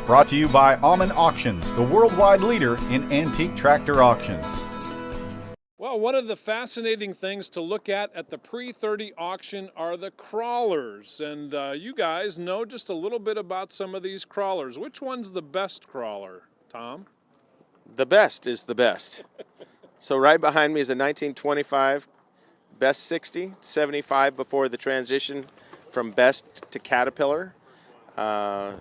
Brought to you by Aumann Auctions, the worldwide leader in antique tractor auctions. Well, one of the fascinating things to look at the Pre-30 auction are the crawlers. And you guys know just a little bit about some of these crawlers. Which one's the best crawler, Tom? The best is the best. So right behind me is a 1925 Best 60, 75 before the transition from Best to Caterpillar.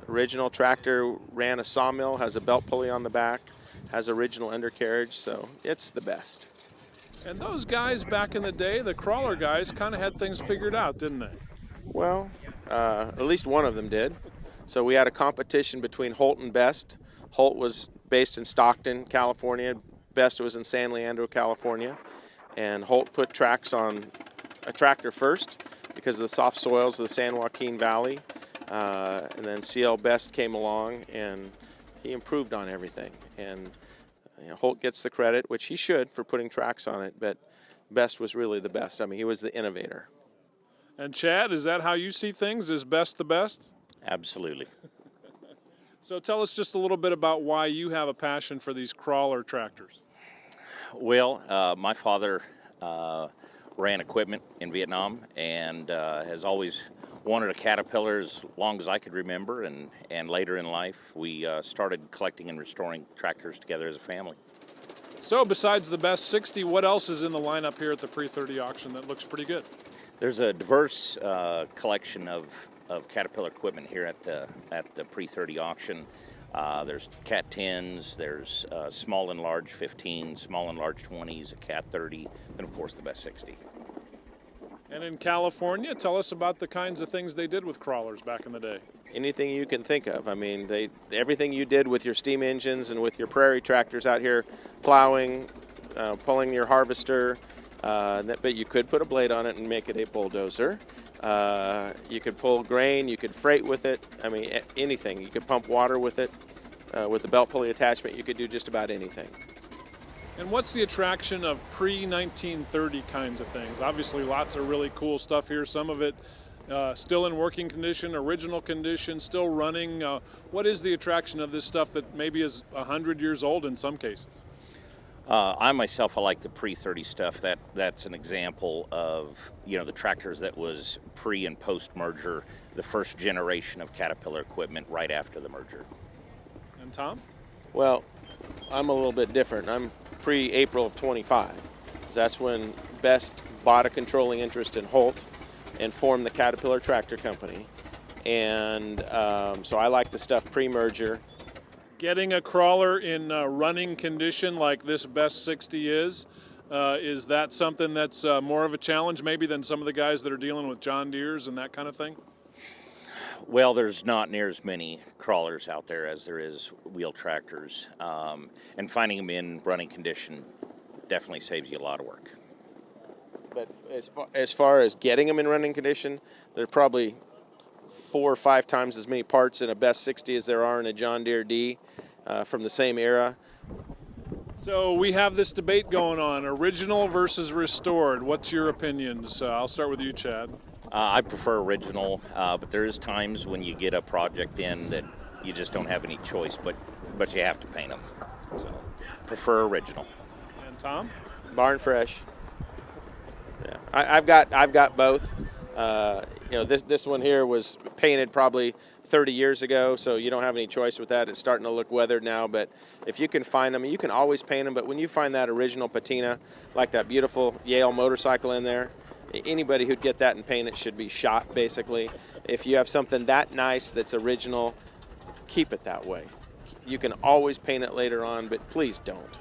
Original tractor ran a sawmill, has a belt pulley on the back, has original undercarriage, so it's the best. And those guys back in the day, the crawler guys, kind of had things figured out, didn't they? Well, at least one of them did. So we had a competition between Holt and Best. Holt was based in Stockton, California. Best was in San Leandro, California. And Holt put tracks on a tractor first because of the soft soils of the San Joaquin Valley. And then CL Best came along and he improved on everything. And Holt gets the credit, which he should, for putting tracks on it, but Best was really the best. I mean, he was the innovator. And Chad, is that how you see things? Is Best the best? Absolutely. So tell us just a little bit about why you have a passion for these crawler tractors. Well, my father ran equipment in Vietnam and has always wanted a Caterpillar as long as I could remember, and later in life we started collecting and restoring tractors together as a family. So besides the Best 60, what else is in the lineup here at the Pre-30 auction that looks pretty good? There's a diverse collection of Caterpillar equipment here at the Pre-30 auction. There's Cat 10s, there's small and large 15s, small and large 20s, a Cat 30, and of course the Best 60. And in California, tell us about the kinds of things they did with crawlers back in the day. Anything you can think of. I mean, everything you did with your steam engines and with your prairie tractors out here, plowing, pulling your harvester, but you could put a blade on it and make it a bulldozer. You could pull grain, you could freight with it. I mean, anything. You could pump water with it. With the belt pulley attachment, you could do just about anything. And what's the attraction of pre-1930 kinds of things? Obviously, lots of really cool stuff here. Some of it still in working condition, original condition, still running. What is the attraction of this stuff that maybe is 100 years old in some cases? I myself, I like the Pre-30 stuff. That's an example of, the tractors that was pre and post merger, the first generation of Caterpillar equipment right after the merger. And Tom? Well, I'm a little bit different. I'm pre-April of 25. That's when Best bought a controlling interest in Holt and formed the Caterpillar Tractor Company. And so I like the stuff pre-merger. Getting a crawler in running condition like this Best 60 is that something that's more of a challenge maybe than some of the guys that are dealing with John Deeres and that kind of thing? Well, there's not near as many crawlers out there as there is wheel tractors. And finding them in running condition definitely saves you a lot of work. But as far as getting them in running condition, there's probably 4 or 5 times as many parts in a Best 60 as there are in a John Deere D from the same era. So we have this debate going on, original versus restored. What's your opinions? I'll start with you, Chad. I prefer original, but there is times when you get a project in that you just don't have any choice, but you have to paint them. So prefer original. And Tom? Barn fresh. Yeah, I've got both. This one here was painted probably 30 years ago, so you don't have any choice with that. It's starting to look weathered now, but if you can find them, you can always paint them, but when you find that original patina, like that beautiful Yale motorcycle in there, anybody who'd get that and paint it should be shot, basically. If you have something that nice that's original, keep it that way. You can always paint it later on, but please don't.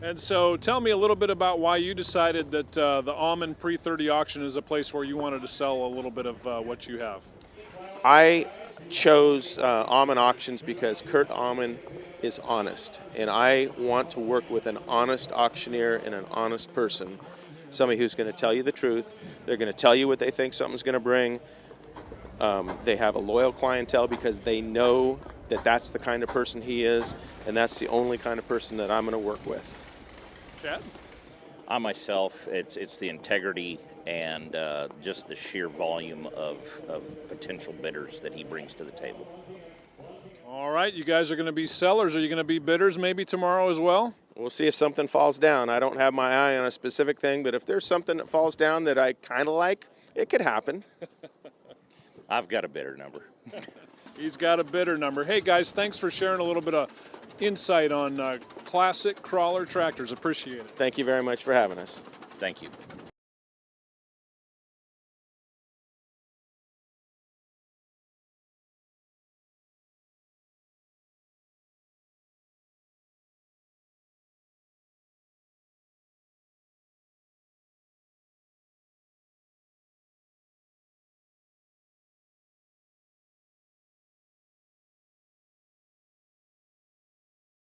And so tell me a little bit about why you decided that the Aumann Pre-30 auction is a place where you wanted to sell a little bit of what you have. I chose Aumann Auctions because Kurt Aumann is honest, and I want to work with an honest auctioneer and an honest person, somebody who's going to tell you the truth. They're going to tell you what they think something's going to bring. They have a loyal clientele because they know that that's the kind of person he is, and that's the only kind of person that I'm going to work with. Chad? I myself, it's the integrity and just the sheer volume of potential bidders that he brings to the table. All right, you guys are going to be sellers. Are you going to be bidders maybe tomorrow as well? We'll see if something falls down. I don't have my eye on a specific thing, but if there's something that falls down that I kind of like, it could happen. I've got a bidder number. He's got a bidder number. Hey, guys, thanks for sharing a little bit of insight on classic crawler tractors. Appreciate it. Thank you very much for having us. Thank you.